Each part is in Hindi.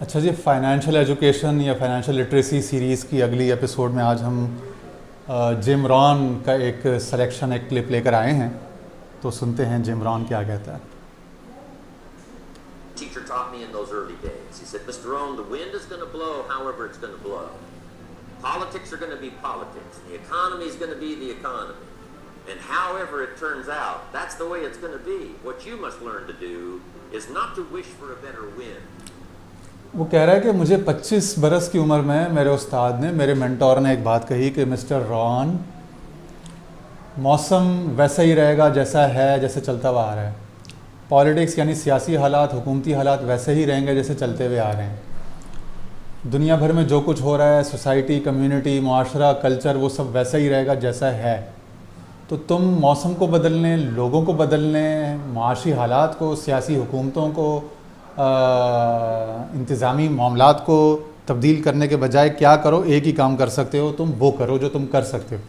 अच्छा जी, फाइनेंशियल एजुकेशन या फाइनेंशियल लिटरेसी सीरीज़ की अगली एपिसोड में आज हम जिम रॉन का एक सिलेक्शन, एक क्लिप लेकर आए हैं। तो सुनते हैं जिम रॉन क्या कहता है। Teacher taught me in those early days. He said, Mr. Rohn, the wind is going to blow however it's going to blow. Politics are going to be politics. The economy is going to be the economy. And however it turns out, that's the way it's going to be. What you must learn to do is not to wish for a better wind. वो कह रहा है कि मुझे 25 बरस की उम्र में मेरे उस्ताद ने, मेरे मेंटोर ने एक बात कही कि मिस्टर रॉन, मौसम वैसा ही रहेगा जैसा है, जैसे चलता हुआ आ रहा है। पॉलिटिक्स यानी सियासी हालात, हुकूमती हालात वैसे ही रहेंगे जैसे चलते हुए आ रहे हैं। दुनिया भर में जो कुछ हो रहा है, सोसाइटी, कम्युनिटी, मुआशरा, कल्चर, वो सब वैसा ही रहेगा जैसा है। तो तुम मौसम को बदलने, लोगों को बदलने, मुआशी हालात को, सियासी हुकूमतों को, इंतज़ामी मामलात को तब्दील करने के बजाय क्या करो, एक ही काम कर सकते हो, तुम वो करो जो तुम कर सकते हो।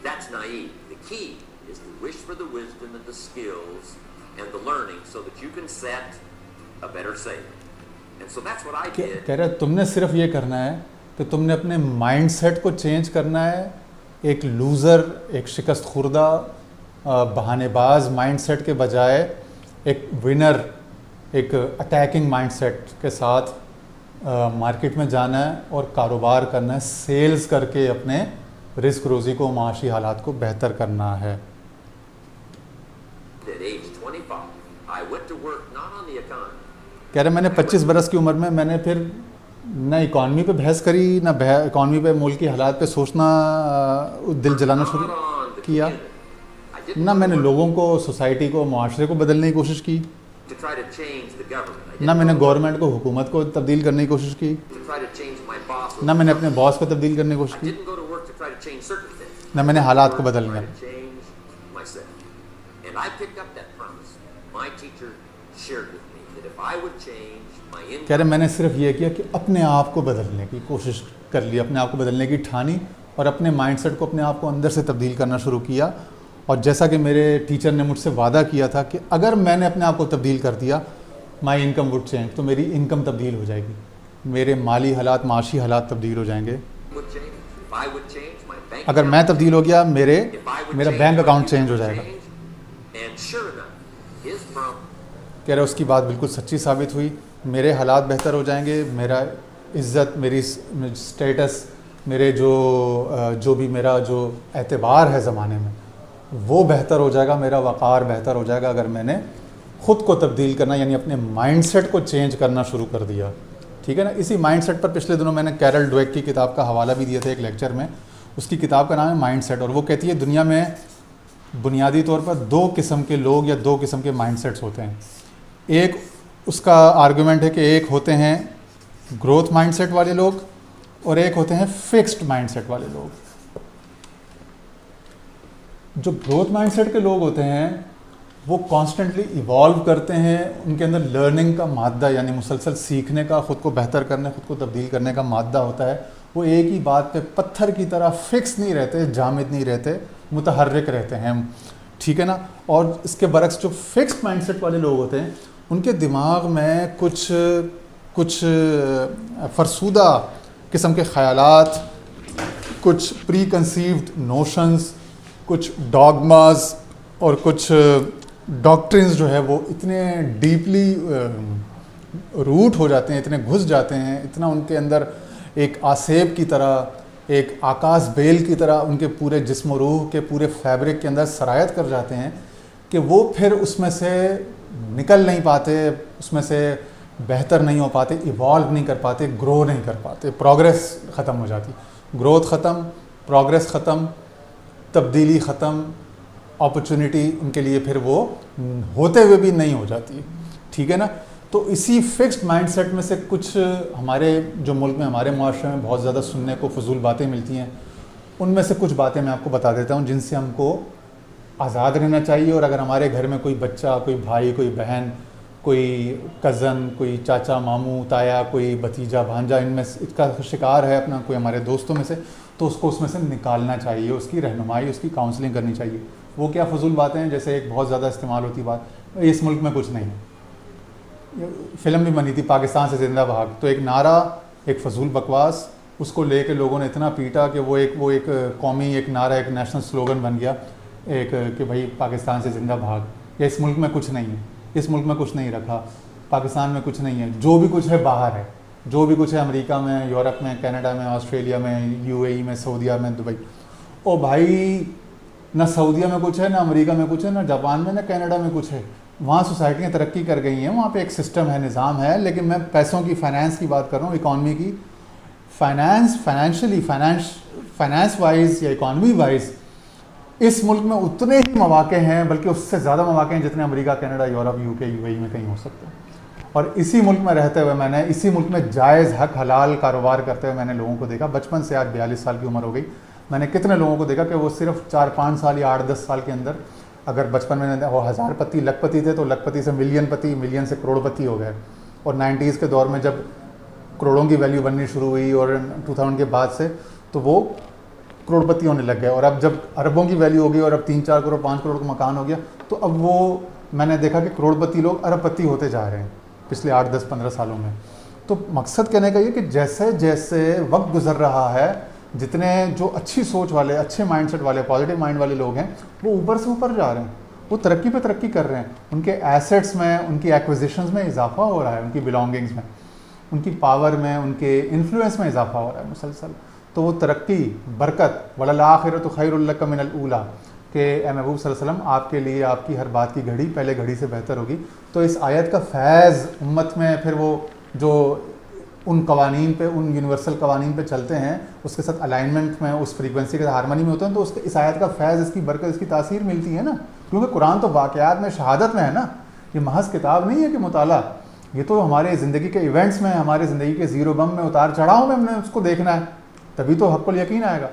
That's naive. The key is to wish for the wisdom and the skills and the learning so that you can set a better sail. And so that's what I did. कह रहे तुमने सिर्फ ये करना है कि तुमने अपने माइंडसेट को चेंज करना है। एक लूज़र, एक शिकस्त खुर्दा, बहानेबाज माइंडसेट के बजाय एक विनर, एक अटैकिंग माइंडसेट के साथ मार्केट में जाना है और कारोबार करना है, सेल्स करके अपने रिस्क रोज़ी को, माशी हालात को बेहतर करना है। At age 25, I went to work not on the economy. कह रहे मैंने 25 बरस की उम्र में मैंने फिर ना इकॉनमी पे बहस करी, ना इकॉनमी पे, मुल्क की हालात पे सोचना, दिल जलाना शुरू किया, ना मैंने लोगों को, सोसाइटी को, मुआशरे को बदलने की कोशिश की, To try to change the government. ना मैंने गवर्नमेंट को, हुकूमत को तब्दील करने की कोशिश की, To try to change my boss. ना मैंने अपने बॉस को तब्दील करने की कोशिश I की, didn't go to work to try to change circumstances. ना मैंने हालात को I बदलना। tried to change myself. And I picked up that promise. My teacher shared with me that if I would change my income. कह रहे मैंने सिर्फ ये किया कि अपने आप को बदलने की कोशिश कर ली, अपने आप को बदलने की ठानी और अपने माइंडसेट को, अपने आप को अंदर से तब्दील करना शुरू किया। और जैसा कि मेरे टीचर ने मुझसे वादा किया था कि अगर मैंने अपने आप को तब्दील कर दिया, माई इनकम वुड चेंज, तो मेरी इनकम तब्दील हो जाएगी, मेरे माली हालात, माशी हालात तब्दील हो जाएंगे। Would change. If I would change my bank अगर मैं account, तब्दील हो गया, if I would मेरा change, bank my account future change हो would जाएगा। change. And sure enough, his promise. कह रहे उसकी बात बिल्कुल सच्ची साबित हुई, मेरे हालात बेहतर हो जाएंगे, मेरा इज़्ज़त, मेरी स्टेटस, मेरे जो भी मेरा जो एतबार है ज़माने में, वो बेहतर हो जाएगा, मेरा वक़ार बेहतर हो जाएगा अगर मैंने ख़ुद को तब्दील करना, यानी अपने माइंडसेट को चेंज करना शुरू कर दिया। ठीक है ना। इसी माइंडसेट पर पिछले दिनों मैंने कैरल ड्वेक की किताब का हवाला भी दिया था एक लेक्चर में। उसकी किताब का नाम है माइंडसेट, और वो कहती है दुनिया में बुनियादी तौर पर दो किस्म के लोग या दो किस्म के माइंडसेट्स होते हैं। एक, उसका आर्गुमेंट है कि एक होते हैं ग्रोथ माइंडसेट वाले लोग और एक होते हैं फिक्स्ड माइंडसेट वाले लोग। जो ग्रोथ माइंडसेट के लोग होते हैं वो कॉन्स्टेंटली इवॉल्व करते हैं, उनके अंदर लर्निंग का मादा, यानी मुसलसल सीखने का, ख़ुद को बेहतर करने, ख़ुद को तब्दील करने का मादा होता है। वो एक ही बात पे पत्थर की तरह फिक्स नहीं रहते, जामिद नहीं रहते, मुतहर्रिक रहते हैं। ठीक है ना। और इसके बरक्स जो फिक्स्ड माइंडसेट वाले लोग होते हैं उनके दिमाग में कुछ फरसूदा किस्म के ख़यालात, कुछ प्री कंसीव्ड नोशंस, कुछ डॉगमास और कुछ डॉक्ट्रिन्स जो है वो इतने डीपली रूट हो जाते हैं, इतने घुस जाते हैं, इतना उनके अंदर एक आसेब की तरह, एक आकाश बेल की तरह उनके पूरे जिस्म और रूह के पूरे फैब्रिक के अंदर सरायत कर जाते हैं कि वो फिर उसमें से निकल नहीं पाते, उसमें से बेहतर नहीं हो पाते, इवॉल्व नहीं कर पाते, ग्रो नहीं कर पाते, प्रोग्रेस ख़त्म हो जाती, ग्रोथ ख़त्म, प्रोग्रेस ख़त्म, तब्दीली ख़त्म, अपॉर्चुनिटी उनके लिए फिर वो होते हुए भी नहीं हो जाती। ठीक है ना। तो इसी फिक्स्ड माइंडसेट में से कुछ हमारे जो मुल्क में, हमारे मुआशरे में बहुत ज़्यादा सुनने को फजूल बातें मिलती हैं। उनमें से कुछ बातें मैं आपको बता देता हूँ जिनसे हमको आज़ाद रहना चाहिए। और अगर हमारे घर में कोई बच्चा, कोई भाई, कोई बहन, कोई कज़न, कोई चाचा, मामू, ताया, कोई भतीजा, भांजा इनमें इसका शिकार है अपना, कोई हमारे दोस्तों में से, तो उसको उसमें से निकालना चाहिए, उसकी रहनुमाई, उसकी काउंसलिंग करनी चाहिए। वो क्या फजूल बातें हैं, जैसे एक बहुत ज़्यादा इस्तेमाल होती बात, इस मुल्क में कुछ नहीं है, फिल्म भी बनी थी पाकिस्तान से जिंदा भाग, तो एक नारा, एक फजूल बकवास, उसको लेके लोगों ने इतना पीटा कि वो एक कौमी एक नारा, एक नेशनल स्लोगन बन गया एक कि भाई पाकिस्तान से जिंदा भाग, या इस मुल्क में कुछ नहीं है, इस मुल्क में कुछ नहीं रखा, पाकिस्तान में कुछ नहीं है, जो भी कुछ है बाहर है, जो भी कुछ है अमेरिका में, यूरोप में, कनाडा में, ऑस्ट्रेलिया में, यूएई में, सऊदीया में, दुबई। ओ भाई, ना सऊदीया में कुछ है, ना अमेरिका में कुछ है, ना जापान में, ना कनाडा में कुछ है। वहाँ सोसाइटियाँ तरक्की कर गई हैं, वहाँ पे एक सिस्टम है, निज़ाम है, लेकिन मैं पैसों की, फाइनेंस की बात कर रहा हूँ, इकॉनमी की। फाइनेंस वाइज या इकॉनमी वाइज इस मुल्क में उतने ही मौके हैं, बल्कि उससे ज़्यादा मौके हैं जितने America, Canada, Europe, UK, UAE में कहीं हो सकते हैं। और इसी मुल्क में रहते हुए मैंने, इसी मुल्क में जायज़ हक हलाल कारोबार करते हुए मैंने लोगों को देखा, बचपन से आज 42 साल की उम्र हो गई, मैंने कितने लोगों को देखा कि वो सिर्फ 4-5 साल या 8-10 साल के अंदर, अगर बचपन में वो हज़ारपति, लखपति थे, तो लखपति से मिलियनपति, मिलियन से करोड़पति हो गए। और 90s के दौर में जब करोड़ों की वैल्यू बननी शुरू हुई और 2000 के बाद से, तो वो करोड़पति होने लग गए। और अब जब अरबों की वैल्यू हो गई और अब 3-4 करोड़, 5 करोड़ का मकान हो गया, तो अब वो मैंने देखा कि करोड़पति लोग अरबपति होते जा रहे हैं पिछले 8-10-15 सालों में। तो मकसद कहने का ये कि जैसे जैसे वक्त गुजर रहा है, जितने जो अच्छी सोच वाले, अच्छे माइंडसेट वाले, पॉजिटिव माइंड वाले लोग हैं, वो ऊपर से ऊपर जा रहे हैं, वो तरक्की पे तरक्की कर रहे हैं, उनके एसेट्स में, उनकी एक्विजिशंस में इजाफा हो रहा है, उनकी बिलोंगिंग्स में, उनकी पावर में, उनके इन्फ्लुएंस में इजाफा हो रहा है मुसलसल। तो वो तरक्की, बरकत, वलल आखिरतु खैरुल लक मिनल ऊला, कि ए महबूब सल्लल्लाहु अलैहि वसल्लम, आपके लिए आपकी हर बात की घड़ी पहले घड़ी से बेहतर होगी। तो इस आयत का फैज़ उम्मत में, फिर वो जो उन कवानीन पे, उन यूनिवर्सल कवानीन पे चलते हैं, उसके साथ अलाइनमेंट में, उस फ्रीक्वेंसी के हारमोनी में होते हैं, तो उसके इस आयत का फैज़, इसकी बरकत, इसकी तासीर मिलती है ना। क्योंकि कुरान तो वाक़यात में, शहादत में है ना, ये महज किताब नहीं है कि मुताला, ये तो हमारे ज़िंदगी के इवेंट्स में, हमारे ज़िंदगी के ज़ीरो बम में, उतार चढ़ाव में हमने उसको देखना है, तभी तो हक़्क़ुल यकीन आएगा।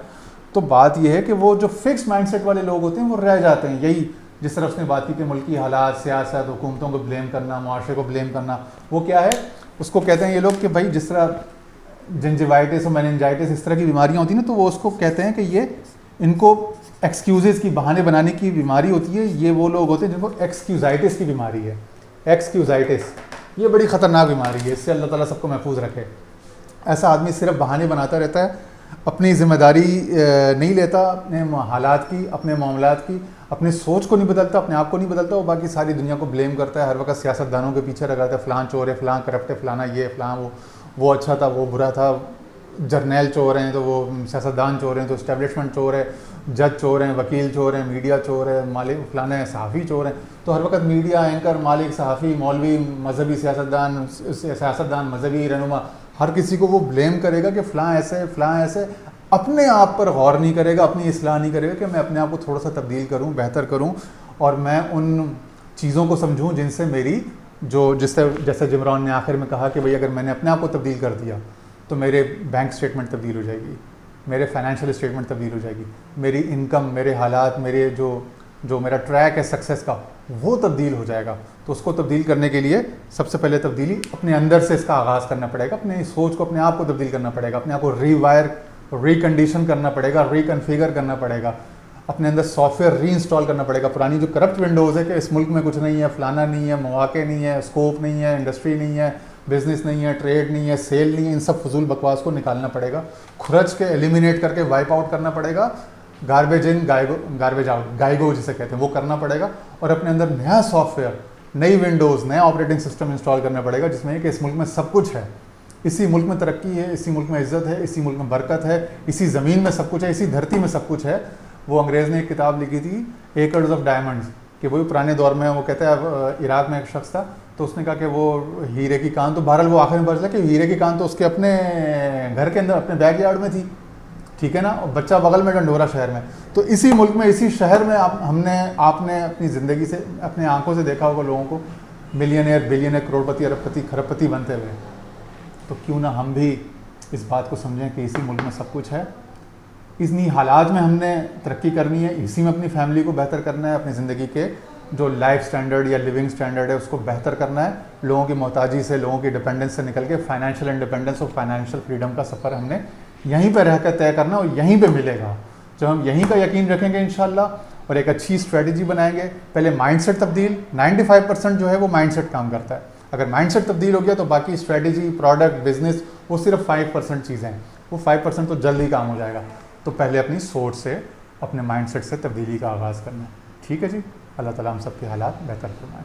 तो बात यह है कि वो जो फिक्स माइंडसेट वाले लोग होते हैं वो रह जाते हैं। यही जिस तरह उसने बात की कि मुल्की हालात, सियासत, हुकूमतों को ब्लेम करना, मुआशरे को ब्लेम करना, वो क्या है, उसको कहते हैं ये लोग कि भाई जिस तरह जिंजिवाइटिस और मेनिंजाइटिस, इस तरह की बीमारियाँ होती हैं ना, तो वो उसको कहते हैं कि ये इनको एक्सक्यूज़ की, बहाने बनाने की बीमारी होती है। ये वो लोग होते हैं जिनको एक्सक्यूज़ाइटिस की बीमारी है। एक्सक्यूज़ाइटिस ये बड़ी ख़तरनाक बीमारी है, इससे अल्लाह ताला सबको महफूज रखे। ऐसा आदमी सिर्फ बहाने बनाता रहता है, अपनी ज़िम्मेदारी नहीं लेता, अपने हालात की, अपने मामलात की, अपनी सोच को नहीं बदलता, अपने आप को नहीं बदलता, वो बाकी सारी दुनिया को ब्लेम करता है, हर वक्त सियासतदानों के पीछे लगाता है, फ़लाँ चोर है, फ़लाँ करप्ट है, फ़लाना ये, फ़लाँ वो अच्छा था, वो बुरा था, जर्नैल चोर हैं तो वो सियासतदान चोर हैं, तो इस्टेब्लिशमेंट चोर है, जज चोर हैं, वकील चोर हैं, मीडिया चोर है, मालिक फ़लाने सहाफ़ी चोर हैं। तो हर वक्त मीडिया एंकर, मालिक, सहाफ़ी, मौलवी, मजहबी सियासतदान, मजहबी रहनुमा, हर किसी को वो ब्लेम करेगा कि फ़लाँ ऐसे, फ़लाँ ऐसे, अपने आप पर गौर नहीं करेगा, अपनी इस्लाह नहीं करेगा कि मैं अपने आप को थोड़ा सा तब्दील करूँ, बेहतर करूँ, और मैं उन चीज़ों को समझूँ जिनसे मेरी जिससे, जैसे जिमरान ने आखिर में कहा कि भाई अगर मैंने अपने आप को तब्दील कर दिया तो मेरे बैंक स्टेटमेंट तब्दील हो जाएगी, मेरे फाइनेंशियल स्टेटमेंट तब्दील हो जाएगी, मेरी इनकम, मेरे हालात, मेरे जो मेरा ट्रैक है सक्सेस का, वो तब्दील हो जाएगा। तो उसको तब्दील करने के लिए सबसे पहले तब्दीली अपने अंदर से इसका आगाज़ करना पड़ेगा, अपनी सोच को, अपने आप को तब्दील करना पड़ेगा, अपने आप को रीवायर, रिकंडीशन करना पड़ेगा, रिकन्फिगर करना पड़ेगा, अपने अंदर सॉफ्टवेयर रीइंस्टॉल करना पड़ेगा। पुरानी जो करप्ट विंडोज़ है कि इस मुल्क में कुछ नहीं है, फलाना नहीं है, मौके नहीं है, स्कोप नहीं है, इंडस्ट्री नहीं है, बिज़नेस नहीं है, ट्रेड नहीं है, सेल नहीं है, इन सब फजूल बकवास को निकालना पड़ेगा, खुरच के एलिमिनेट करके वाइप आउट करना पड़ेगा, गार्बेज इन गार्बेज आउट, गाइगो जिसे कहते हैं, वो करना पड़ेगा, और अपने अंदर नया सॉफ्टवेयर, नई विंडोज़, नया ऑपरेटिंग सिस्टम इंस्टॉल करना पड़ेगा, जिसमें कि इस मुल्क में सब कुछ है, इसी मुल्क में तरक्की है, इसी मुल्क में इज़्ज़त है, इसी मुल्क में बरकत है, इसी ज़मीन में सब कुछ है, इसी धरती में सब कुछ है। वो अंग्रेज़ ने एक किताब लिखी थी, एकर्स ऑफ डायमंड्स, कि वही पुराने दौर में, वो कहते हैं इराक में एक शख्स था, तो उसने कहा कि वो हीरे की कान, तो बहरहाल वो आखिर में पता चला कि हीरे की कान तो उसके अपने घर के अंदर, अपने बैकयार्ड में थी, ठीक है ना, और बच्चा बगल में डंडोरा शहर में। तो इसी मुल्क में, इसी शहर में आपने अपनी ज़िंदगी से, अपने आंखों से देखा होगा लोगों को मिलियनियर, बिलियनियर, करोड़पति, अरबपति, खरबपति बनते हुए। तो क्यों ना हम भी इस बात को समझें कि इसी मुल्क में सब कुछ है, इन्हीं हालात में हमने तरक्की करनी है, इसी में अपनी फैमिली को बेहतर करना है, अपनी ज़िंदगी के जो लाइफ स्टैंडर्ड या लिविंग स्टैंडर्ड है उसको बेहतर करना है, लोगों की मोहताजी से, लोगों की डिपेंडेंस से निकल के फाइनेंशियल इंडिपेंडेंस और फाइनेंशियल फ्रीडम का सफ़र हमने यहीं पर रहकर तय करना, और यहीं पे मिलेगा। जब हम यहीं का यकीन रखेंगे इंशाल्लाह, और एक अच्छी स्ट्रेटजी बनाएंगे, पहले माइंडसेट तब्दील, 95% जो है वो माइंडसेट काम करता है। अगर माइंडसेट तब्दील हो गया तो बाकी स्ट्रेटेजी, प्रोडक्ट, बिजनेस वो सिर्फ 5% चीज़ें हैं, वो 5% तो जल्द ही काम हो जाएगा। तो पहले अपनी सोच से, अपने माइंडसेट से तब्दीली का आगाज़ करना है। ठीक है जी, अल्लाह ताला हम सबके हालात बेहतर फरमाए।